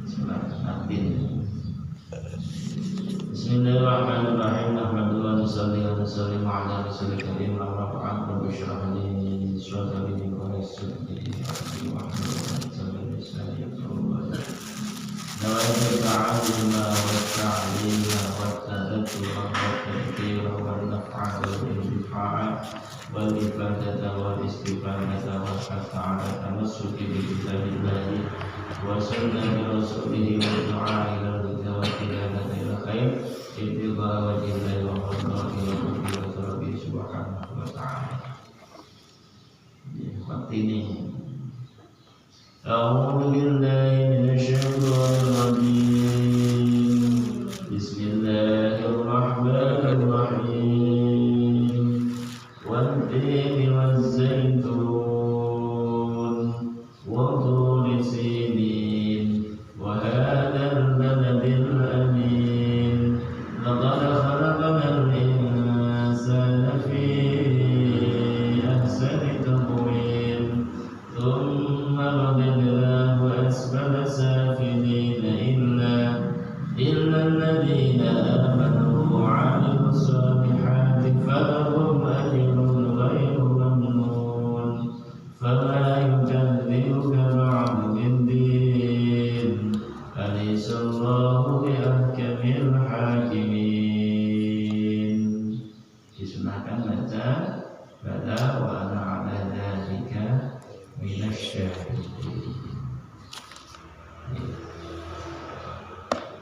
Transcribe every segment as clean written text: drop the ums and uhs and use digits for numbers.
surat At-Tin. Bismillahirrahmanirrahim. Nahmaduhu wa nusalli wa nusallimu ala rasulil karim. Amma ba'd. Rabbi shrah li sadri wa yassir li amri wahlul 'uqdatam min lisani yafqahu qawli. Nawaitu ta'alluma wa ta'lima wa tadhakkura wa tadhkira wa naf'a wal intifa'a wal ibadata wal istifadata wa hatta 'ala tamassuki bi kitabillahi wa sunnati rasulih wa du'a ila ridha wa tiladati ila khair ibtiqa wa jillahi wa qadari wa qadri rabbi subhanahu wa ta'ala. Ini A'udzu billahi minasy syaithanir rajim. Bismillahirrahmanirrahim. Wat-tini waz-zaitun wa turi sinin wa hadzal baladil amin. Laqad khalaqnal insana fi ahsani taqwim. Thumma radadnahu asfala safilin illa alladhina amanu wa 'amilus solihati falahum ajrun ghairu mamnun. Fama yukadzibuka ba'du bid-din. Alaysallahu biahkamil hakimin. Disunahkan baca bala wa ana 'ala dzalika minasyahidin.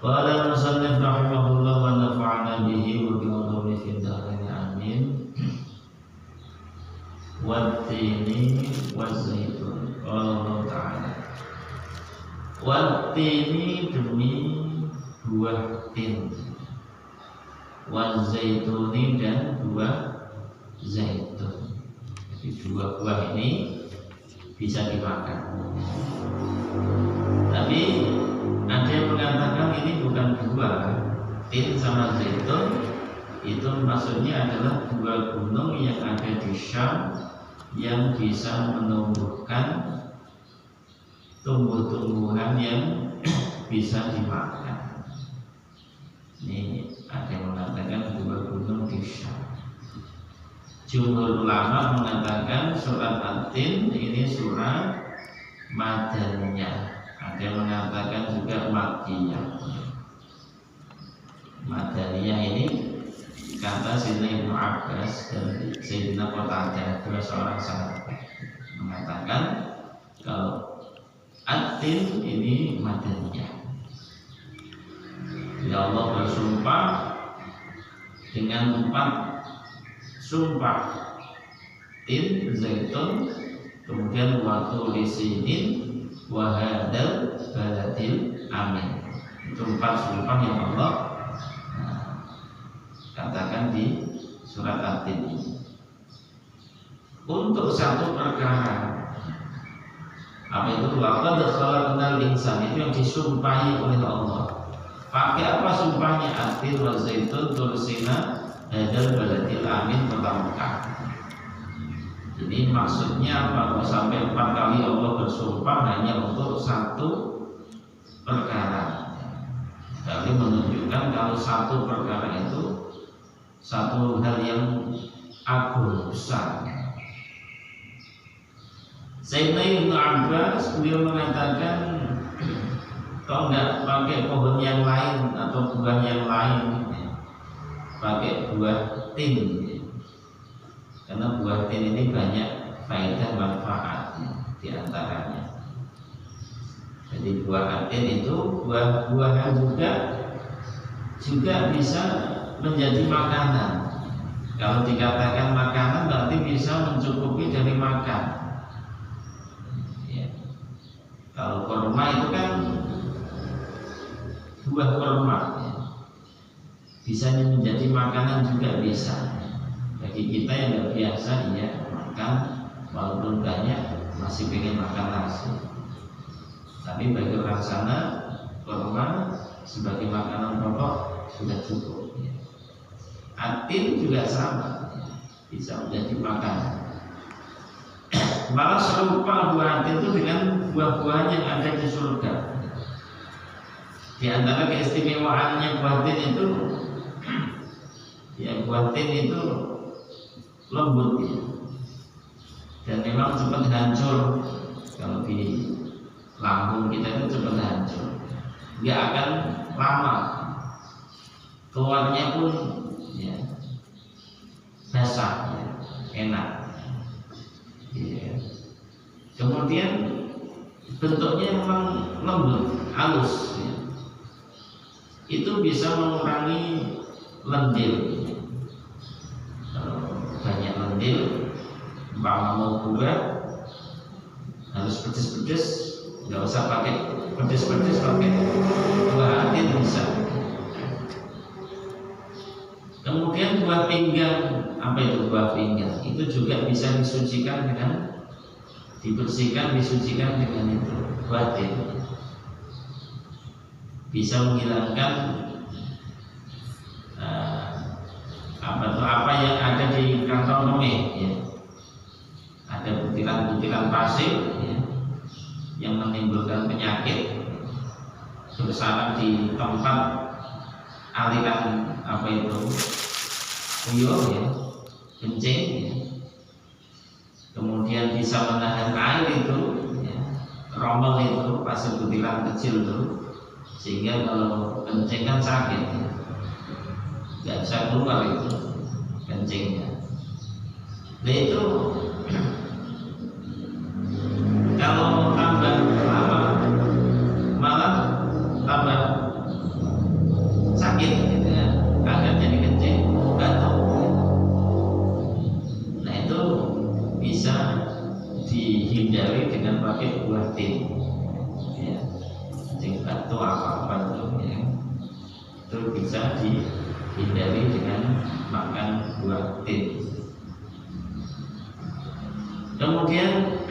Qala al-musannif rahimahullah wa nafa'ana bihi wa bi ulumi fid dharain amin. Wat-tini waz-zaitun. Allah Ta'ala. Wat-tini demi buah tin, waz-zaituni dan buah zaitun. Jadi dua buah ini bisa dimakan. Tapi ada yang mengatakan ini bukan buah. Tin sama zaitun itu maksudnya adalah dua gunung yang ada di Syam yang bisa menumbuhkan tumbuh-tumbuhan yang bisa dimakan. Ini ada yang mengatakan dua gunung di Syam. Jumhur ulama mengatakan surat At-Tin ini surat Madaniyah. Ada yang mengatakan juga Makkiyah. Madaniyah ini kata Sayyidina Ibnu Abbas dan Sayyidina Qatadah, dua seorang sahabat, mengatakan kalau At-Tin ini Madaniyah. Ya Allah bersumpah dengan 4 sumpah, tin, zaitun, kemudian waktu lisinin, wahadal baladil amin. Itu 4 sumpah yang Allah katakan di surat At-Tin ini. Untuk satu perkara, apa itu? Laqad khalaqnal insana, itu yang disumpahi oleh Allah. Pakai apa sumpahnya? At-tin wa zaitun tursina hadal baladil amin pertama. Ini maksudnya apa? Kalau sampai 4 kali Allah bersumpah hanya untuk satu perkara. Tapi menunjukkan kalau satu perkara itu satu hal yang agung besar. Sayyidina Ibnu Abbas beliau mengatakan kalau tidak pakai pohon yang lain atau buah yang lain, pakai buah tin, karena buah tin ini banyak faedah manfaat di antaranya. Jadi buah tin itu buah-buahan juga bisa menjadi makanan. Kalau dikatakan makanan berarti bisa mencukupi dari makan. Ya. Kalau kurma itu kan buah kurma, ya. Bisa menjadi makanan juga bisa. Bagi kita yang tidak biasa ya makan walaupun banyak masih pengen makan nasi. Tapi bagi orang sana kurma sebagai makanan pokok sudah cukup. Ya. At-tin juga sama, bisa menjadi makanan. Malah serupa buah at-tin itu dengan buah-buahan yang ada di surga. Di antara keistimewaannya buah tin itu, ya buah tin itu lembut ya. Dan memang cepat hancur. Kalau di lambung kita itu cepat hancur, nggak akan lama. Keluarnya pun ya, basah, ya, enak. Ya. Kemudian bentuknya memang lembut, halus. Ya. Itu bisa mengurangi lendir. Kalau banyak lendir, mau buah harus pedes-pedes, nggak usah pakai pedes-pedes, pakai buah tin bisa. Kemudian buah pinggang, apa itu buah pinggang? Itu juga bisa disucikan dengan, dibersihkan, disucikan dengan itu buah tin. Bisa menghilangkan apa yang ada di kantong kemih, ya. Ada butiran-butiran pasir ya, yang menimbulkan penyakit bersarang di tempat aliran apa itu kuyuh ya, kencing ya. Kemudian bisa menahan air itu ya, rommel itu pasir butiran kecil itu, sehingga kalau kencing kan sakit ya, nggak bisa keluar itu kencingnya. Nah itu kalau tambah lama malah tambah sakit gitu ya, agak jadi kencing batuk. Nah itu bisa dihindari dengan pakai buah tin ya. Kencing batuk apa-apa itu ya, itu bisa dihindari dengan makan buah tin. Kemudian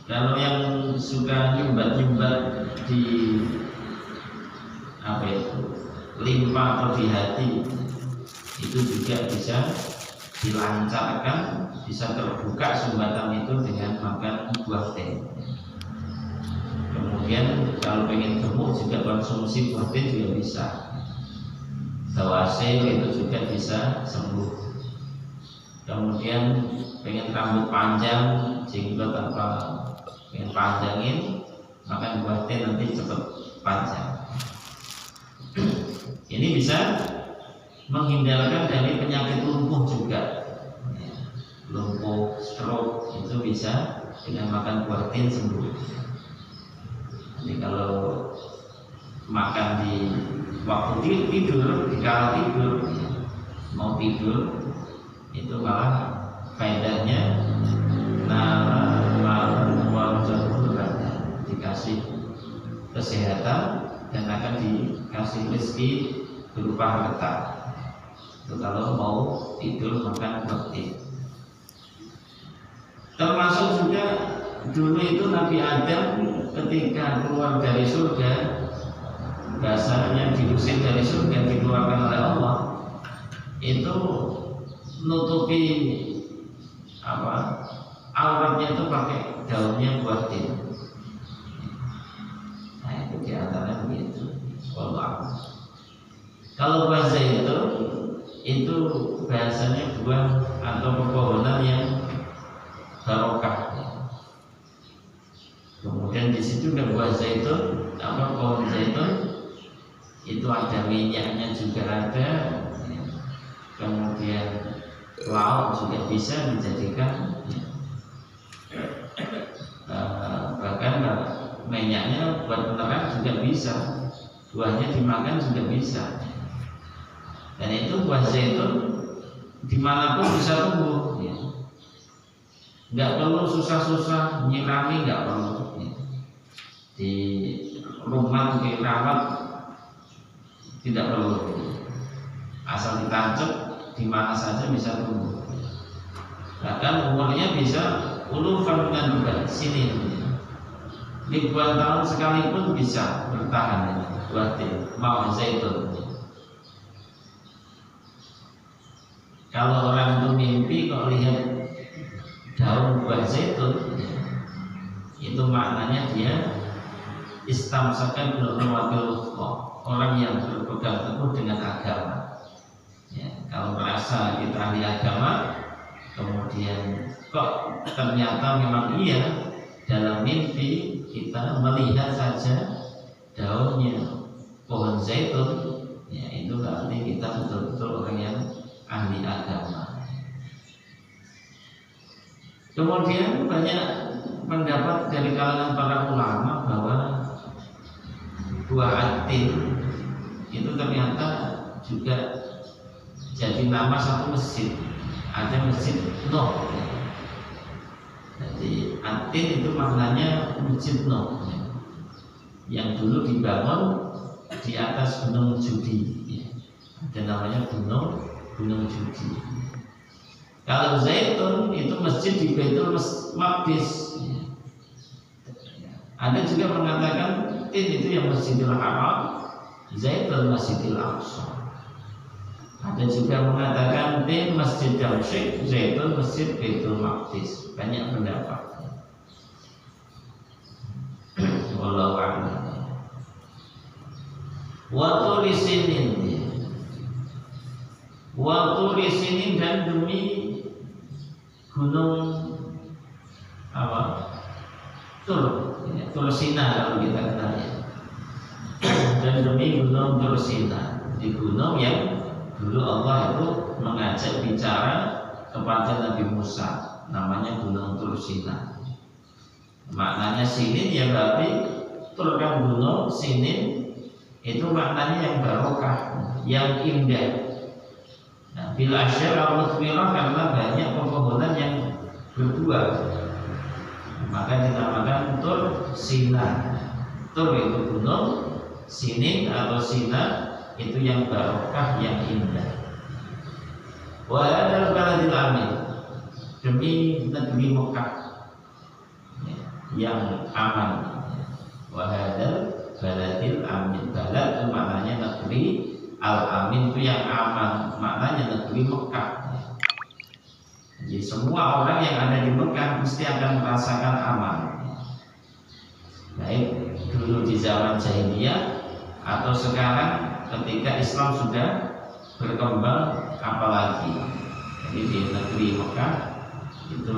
kalau yang suka nyumbat-nyumbat di apa itu limpa atau di hati, itu juga bisa dilancarkan, bisa terbuka sumbatan itu dengan makan buah tin. Kemudian kalau pengen gemuk juga konsumsi buah tin juga bisa. Bawasir itu juga bisa sembuh. Kemudian pengen rambut panjang, jenggot tanpa pengen panjangin, makan buah tin nanti cepat panjang. Ini bisa menghindarkan dari penyakit lumpuh juga. Lumpuh, stroke itu bisa dengan makan buah tin sembuh. Jadi kalau makan di waktu tidur, di kala tidur, mau tidur, itu malah faedahnya dikasih kesehatan dan akan dikasih rezeki berupa harta. Itu kalau mau tidur makan buah tin. Termasuk juga dulu itu Nabi Adam ketika keluar dari surga, bahasanya diusir dari surga, dikeluarkan oleh Allah, itu nutupi apa auratnya itu pakai daunnya buah tin. Nah itu diantaranya begitu. Kalau buah zaitun itu bahasanya buah atau pepohonan yang barokah. Kemudian di situ juga buah zaitun, apa pohon zaitun itu ada minyaknya juga ada. Kemudian lauk juga bisa dijadikan bahkan minyaknya buat peneran juga bisa, buahnya dimakan juga bisa. Dan itu buah zaitun dimanapun bisa tumbuh ya. Nggak perlu susah-susah nyirami, nggak perlu ya. Di rumah dirawat tidak perlu, asal ditancap di mana saja bisa tumbuh. Bahkan umurnya bisa puluhan bulan juga sini. Ribuan tahun sekalipun bisa bertahan buah tin, mau zaitun. Kalau orang itu mimpi kok lihat daun buah zaitun, itu maknanya dia istamsaka bil urwatil wuthqa, orang yang berpegang teguh dengan agama. Ya, kalau merasa kita ahli agama, kemudian kok ternyata memang iya dalam mimpi kita melihat saja daunnya pohon zaitun, ya itu berarti kita betul-betul orang yang ahli agama. Kemudian banyak pendapat dari kalangan para ulama bahwa buah atin itu ternyata juga jadi nama satu masjid. Ada masjid Nuh. Jadi atin itu maknanya masjid Nuh, yang dulu dibangun di atas gunung Judi. Ada namanya gunung Judi. Kalau zaitun itu masjid di Baitul Maqdis. Ada juga mengatakan tin itu yang Masjidil Haram, zaitun Masjidil Aqsa. Ada juga mengatakan tin Masjid Damsyik, zaitun Masjid Baitul Maqdis. Banyak pendapat. Wallahu a'lam. Wa tulisinin dan demi gunung apa? Tursina kalau kita kenal ya. Dan demi gunung Tursina, di gunung yang dulu Allah itu mengajak bicara kepada Nabi Musa, namanya gunung Tursina. Maknanya sinin ya berarti turkan gunung, sinin itu maknanya yang barokah, yang indah. Nah, bila asyar al-muthmirah karena banyak pepohonan yang berbuah, maka dinamakan Tursina. Tur itu gunung, sinin atau sina itu yang barokah, yang indah. Wa hadzal baladil amin, demi negeri Mekah yang aman. Wa hadzal baladil amin, balad itu maknanya negeri, al-amin itu yang aman, maknanya negeri Mekah. Jadi semua orang yang ada di Mekah mesti akan merasakan aman. Baik dulu di zaman jahiliyah atau sekarang ketika Islam sudah berkembang, apalagi. Jadi di negeri Mekah itu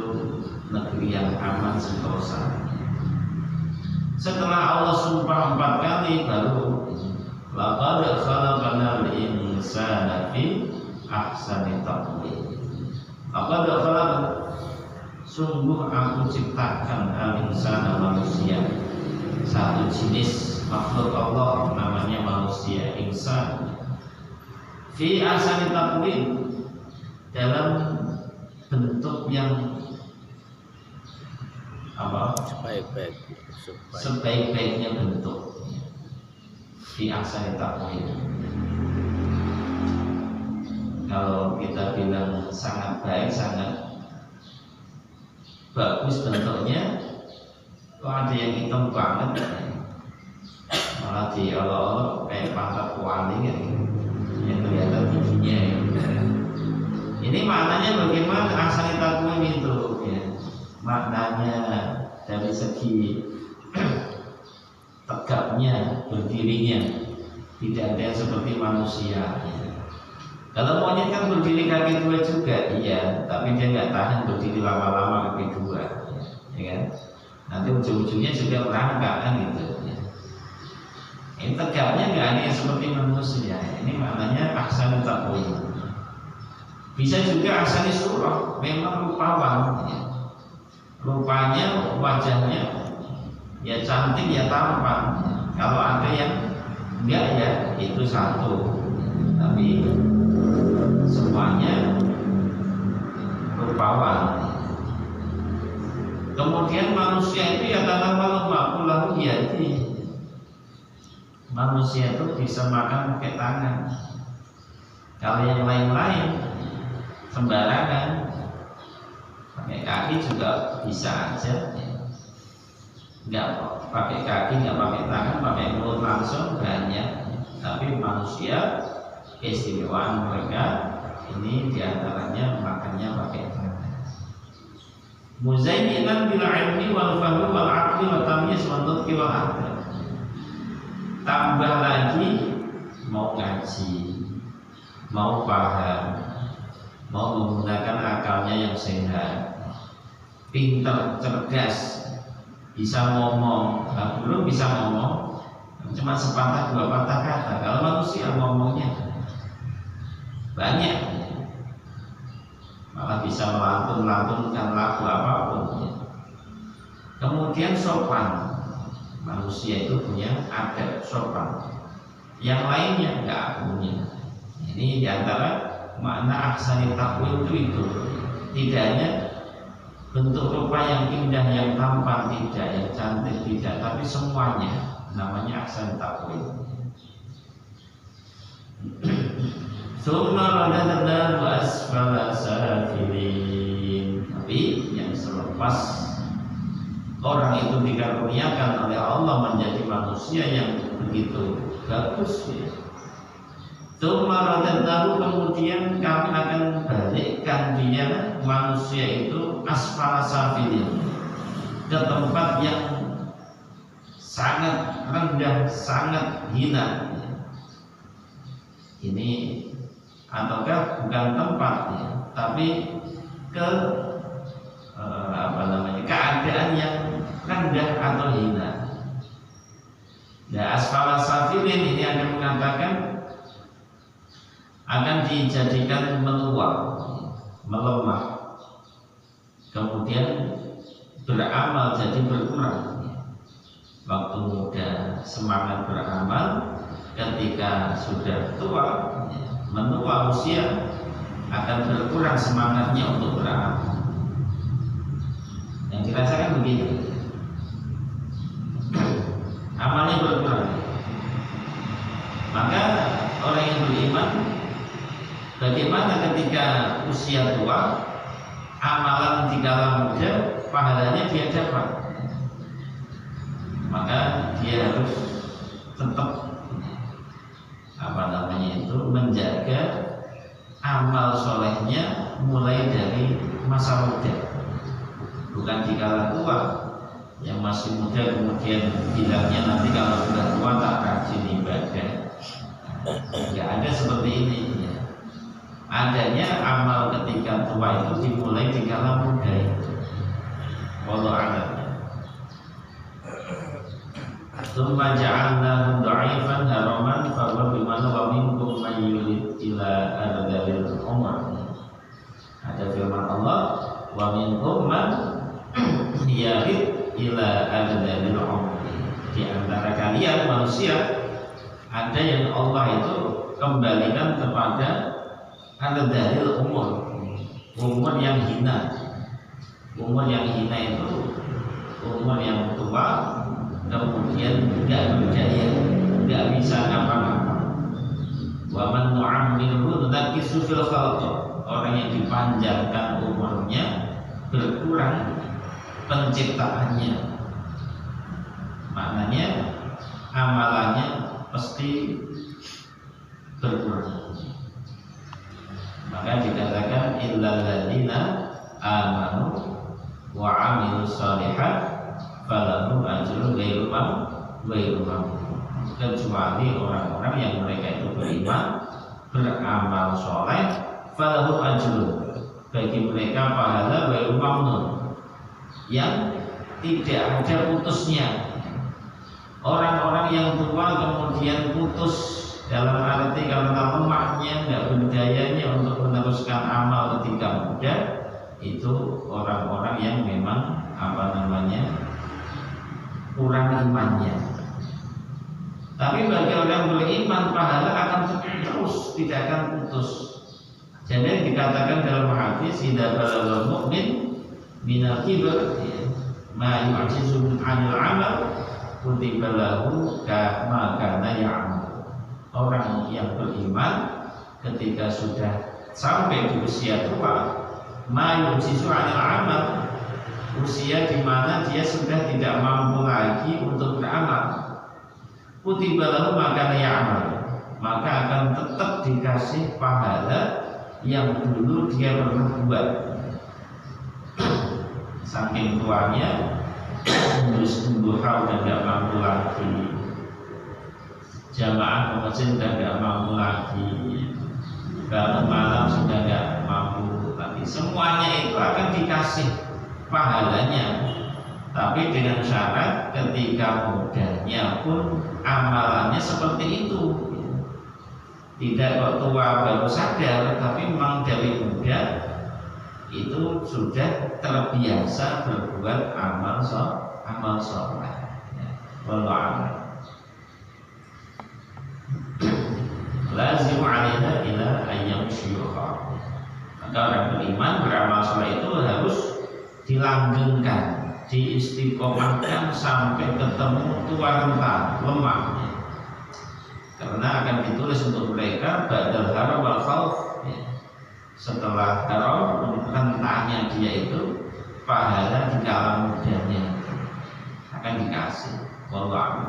negeri yang aman sentosa. Setelah Allah sumpah 4 kali baru laqad khalaqnal insana fi ahsani taqwim. Laqad khalaqna, sungguh aku ciptakan al-insana, manusia, satu jenis makhluk Allah namanya manusia, insan, fi ahsani taqwim, dalam bentuk yang apa? Sebaik-baiknya bentuk, fi ahsani taqwim. Kalau kita bilang sangat baik, sangat bagus bentuknya, kok ada yang hitam banget, malah diolok-olok kayak pantat kuali gitu, yang kelihatan giginya ya. Ini maknanya bagaimana ahsani taqwim itu ya. Maknanya dari segi tegapnya, berdirinya, tidak ada yang seperti manusia ya. Kalau monyet kan berdiri kaki 2 juga, iya, tapi dia nggak tahan berdiri lama-lama kaki 2, ya kan? Nanti ujung-ujungnya juga merangkak kan gitu. Ya. Ini tegaknya nggak ada yang seperti manusia. Ini maknanya ahsani taqwim. Bisa juga ahsani surah, memang rupawan. Ya. Rupanya, wajahnya, ya cantik, ya tampan. Kalau ada yang enggak ya itu satu, tapi semuanya rupawan. Kemudian manusia itu ya tanam makulahu yadi. Manusia itu bisa makan pakai tangan. Kalau yang lain-lain sembarangan, pakai kaki juga bisa aja. Nggak pakai kaki, nggak pakai tangan, pakai mulut langsung banyak. Tapi manusia, keistimewaan mereka ini diantaranya makannya pakai tangan. Muzayyinan bil ilmi wal fahmi wal aqli wa tamyiz wa nutqi wal adab. tambah lagi mau ngaji, mau paham, mau menggunakan akalnya yang sehat, pintar, cerdas, bisa ngomong. Nah, belum bisa ngomong, cuma sepatah dua patah kata. Kalau manusia ngomongnya banyak, malah bisa melantun-lantunkan lagu apapun. Kemudian sopan, manusia itu punya adab sopan, yang lainnya nggak punya. Ini diantara makna ahsani taqwim itu tidak hanya bentuk rupa yang indah, yang tampan tidak, yang cantik tidak, tapi semuanya namanya ahsani taqwim. Summa radadna wa asfala safilin. Tapi yang selepas orang itu dikaruniakan oleh Allah menjadi manusia yang begitu bagus, ya. Summa radadnahu, kemudian kami akan balikkan dia, manusia itu, asfala safilin, ke tempat yang sangat rendah, sangat hina. Ini ataukah bukan tempatnya, tapi ke keadaan yang rendah atau hina. Ya, asfala safilin ini akan mengatakan akan dijadikan menua, melemah, kemudian beramal jadi berkurang. Waktu muda semangat beramal, ketika sudah tua, menua usia, akan berkurang semangatnya untuk beramal. Yang dirasakan begitu, amalnya berkurang. Maka orang yang beriman, bagaimana ketika usia tua, amalan dikala muda, pahalanya dia dapat. Maka dia harus tetap menjaga amal solehnya mulai dari masa muda, bukan dikala tua. Yang masih muda kemudian bilangnya nanti kalau sudah tua tak rajin ibadah. Ya ada seperti ini, ya. Adanya amal ketika tua itu dimulai dikala muda itu. Wallahu a'lam. Tsumma ja'alnahu dha'ifan haraman fa huwa bimana wa minkum man yurid ila adzalil umr. Ada firman Allah, wa minkum man yurid ila adzalil umr. Di antara kalian manusia ada yang Allah itu kembalikan kepada adzalil umur, umur yang hina. Umur yang hina itu umur yang tua, kemudian tidak berdaya, tidak bisa apa-apa. Wa man nu'ammirhu nunakisu fil khalq. Orang yang dipanjangkan umurnya berkurang penciptaannya. Maknanya amalannya pasti berkurang. Maka dikatakan illal ladzina amanu wa 'amilus shalihat falahum ajrun ghairu mamnun, kecuali orang-orang yang mereka itu beriman, beramal soleh, falahum ajrun, bagi mereka pahala ghairu mamnun, yang tidak ada putusnya. Orang-orang yang tua kemudian putus dalam arti karena lemahnya, nggak berdayanya untuk meneruskan amal ketika muda, itu orang-orang yang memang kurang imannya. Tapi bagi orang beriman, pahala akan terus, tidak akan putus. Jadi dikatakan dalam hadis, idza balagha mu'min minal kibr ma yu'jizu min 'anil 'amal kutiba lahu kama kana ya'mal. Orang yang beriman ketika sudah sampai di usia tua, ma yu'jizu 'anil 'amal, usia di mana dia sudah tidak mampu lagi untuk beramal, kutiba lahu maka ya'mal, maka akan tetap dikasih pahala yang dulu dia pernah buat. Saking tuanya terus tumbuh dan tidak mampu lagi. jamaah ke masjid sudah nggak mampu lagi, bangun malam sudah nggak mampu lagi, semuanya itu akan dikasih pahalanya, tapi dengan syarat ketika mudanya pun amalannya seperti itu. Tidak kok tua baru sadar, tapi memang dari muda itu sudah terbiasa berbuat amal soleh. Wallahu a'lam. Lazim alaina ila ayyam syuhur. Maka orang beriman beramal soleh itu harus dilanggengkan, diistiqomahkan sampai ketemu tua renta lemah. Karena akan ditulis untuk mereka badal haram wal khauf, setelah haram rentanya dia itu pahala di kala mudanya akan dikasih. Wallahu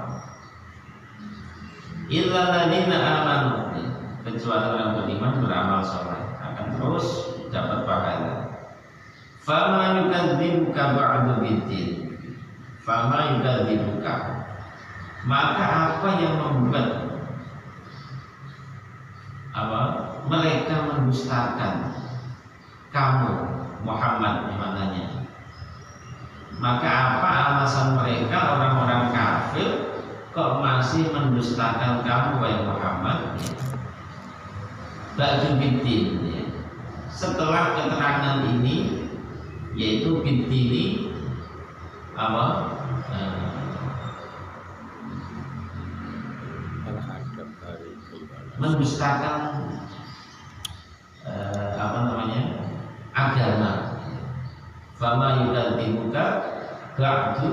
illa ladzina amanu, kecuali orang beriman beramal soleh akan terus dapat pahala. Fama yukadzibuka ba'du biddin, fama yukadzibuka, maka apa yang membuat mereka mendustakan kamu Muhammad, maknanya. Maka apa alasan mereka orang-orang kafir kok masih mendustakan kamu wahai Muhammad? Ba'du biddin, setelah keterangan ini, yaitu biddini mendustakan agama. Fama yukadzibuka ba'du,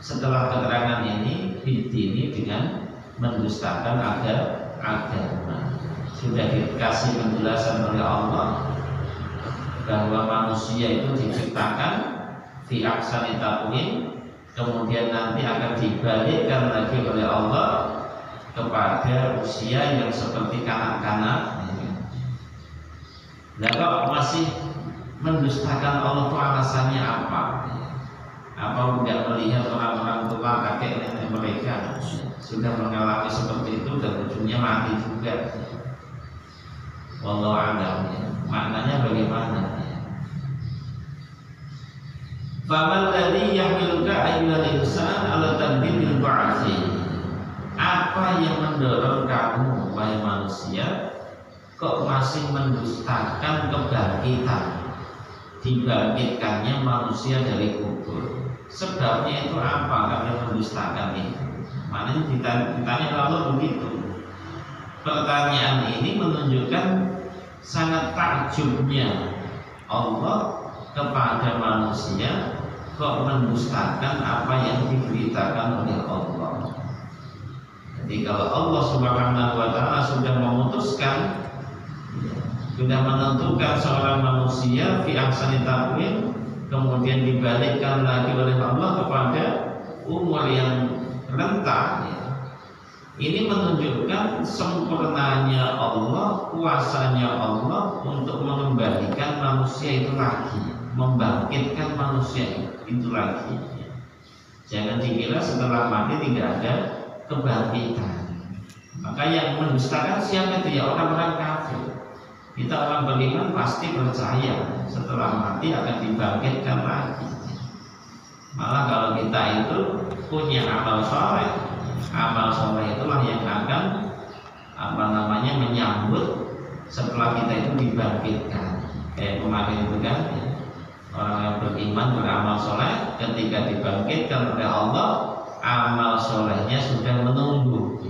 setelah keterangan ini biddini, dengan mendustakan agama. Sudah dikasih penjelasan oleh Allah bahwa manusia itu diciptakan fi ahsani taqwim, kemudian nanti akan dibalikkan lagi oleh Allah kepada usia yang seperti kanak-kanak. Nah, kok masih mendustakan Allah itu alasannya apa? Apa tidak melihat orang-orang tua kakek nenek mereka sudah mengalami seperti itu dan ujungnya mati juga? Wallahu a'lam. Maknanya bagaimana? Faman ladzi yahmiluka ayyuhal insan ala taqdimil ba'tsi, apa yang mendorong kamu wahai manusia kok masih mendustakan kebangkitan, dibangkitkannya manusia dari kubur? Sebabnya itu apa kalian mendustakan itu? Maknanya ditanya Allah begitu. Pertanyaan ini menunjukkan sangat takjubnya Allah kepada manusia kok mendustakan apa yang diberitakan oleh Allah. Jadi kalau Allah Subhanahu wa ta'ala sudah memutuskan, sudah menentukan seorang manusia fi ahsani taqwim, kemudian dibalikkan lagi oleh Allah kepada umur yang renta, ini menunjukkan sempurnanya Allah, kuasanya Allah untuk mengembalikan manusia itu lagi, membangkitkan manusia itu lagi. Jangan dikira setelah mati tidak ada kebangkitan. Maka yang mendustakan siapa itu? Ya orang-orang kafir. Kita orang beriman pasti percaya setelah mati akan dibangkitkan lagi. Malah kalau kita itu punya amal soleh, amal soleh itulah yang akan menyambut setelah kita itu dibangkitkan. Kayak kemarin itu kan, orang yang beriman beramal soleh ketika dibangkitkan oleh Allah, amal solehnya sudah menunggu.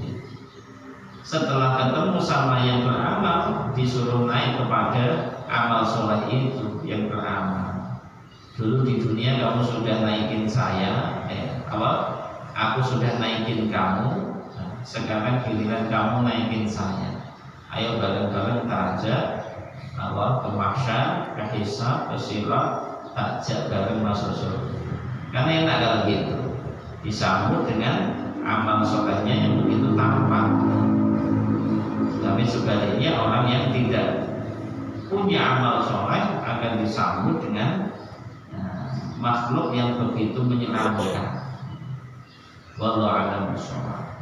Setelah ketemu sama yang beramal, disuruh naik kepada amal soleh itu yang beramal. Dulu di dunia kamu sudah naikin saya, aku sudah naikin kamu. Sekarang giliran kamu naikin saya. Ayo bareng-bareng tajak ke mahsyar, ke hisab, ke sirat, tajak bareng masuk surga. Karena enak kalau gitu, disambut dengan amal solehnya yang begitu tampak. Tapi sebaliknya orang yang tidak punya amal soleh akan disambut dengan makhluk yang begitu menyeramkan. Wallahu a'lam bishawab.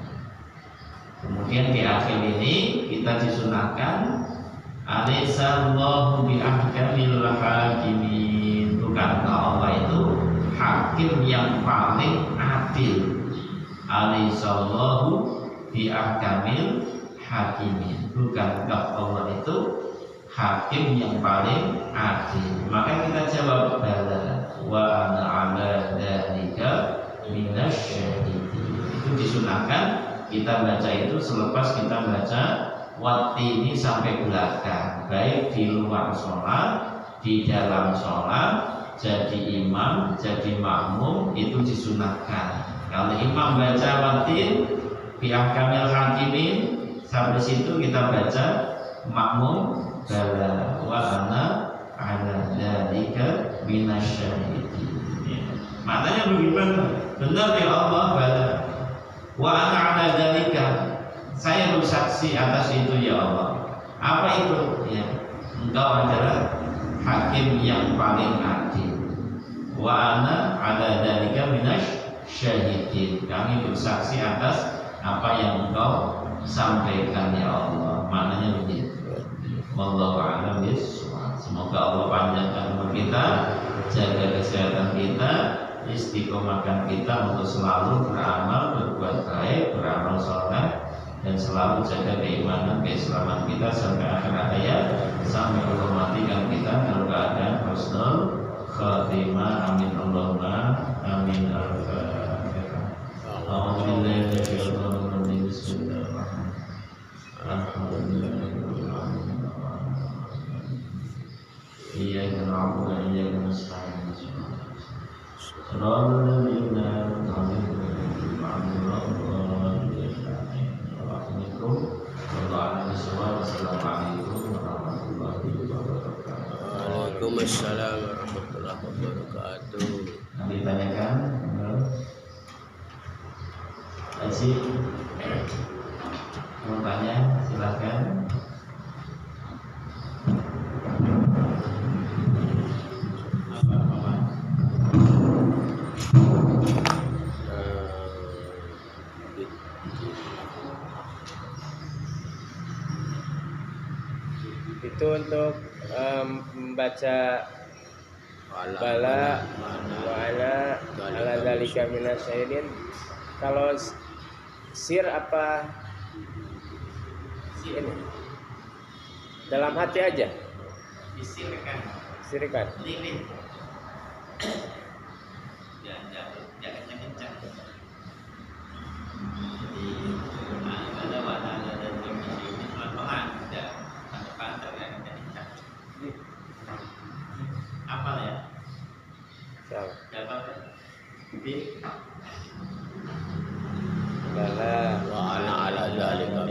Kemudian di akhir ini kita disunahkan Alaihissallahu bi'ahkamil hakimin. Bukankah Allah itu hakim yang paling adil? Alaihissallahu bi'ahkamil hakimin. Bukankah Allah itu hakim yang paling adil? Maka kita jawab bala wa ana ala dzalika minasyahidin. Itu disunahkan kita baca itu selepas kita baca Wattini sampai belakang, baik di luar sholat, di dalam sholat, jadi imam, jadi makmum, itu disunahkan. Kalau imam baca Wattin bi ahkamil hakimin, sampai situ kita baca makmum bala wa ana ala dzalika minasyahidin. Maknanya bagaimana? Benar ya Allah, bala wa ana ala dzalika, saya bersaksi atas itu ya Allah. Apa itu? Ya, Engkau adalah hakim yang paling adil. Wa ana ala dzalika minasyahidin. Kami bersaksi atas apa yang Engkau sampaikan ya Allah. Maknanya begitu. Wallahu a'lam bishawab. Semoga Allah panjangkan umur kita, jaga kesehatan kita, istiqomahkan kita untuk selalu beramal, berbuat baik, beramal saleh, dan selalu jaga keimanan, keislaman kita sampai akhir hayat, sampai Allah matikan kita dalam keadaan husnul khatimah. Amin Allahumma amin. Al-Fatihah. Alhamdulillah. Iyyaka na'budu wa iyyaka nasta'in. Shiratal ladzina an'amta 'alaihim ghairil maghdubi 'alaihim Assalamualaikum warahmatullahi wabarakatuh. Waalaikumsalam warahmatullahi wabarakatuh. Nanti tanyakan, Aji, mau tanya silakan. Itu untuk membaca bala wa ala dzalika minasyahidin. Kalau sir apa ini? Dalam hati aja. Sirikan. Lilin. Jangan kencang. Jadi ada warna dan ini pelan-pelan, tidak pantar ya, kencang. Apa ya? Salah. Dapat ya? Bala wa ana ala dzalika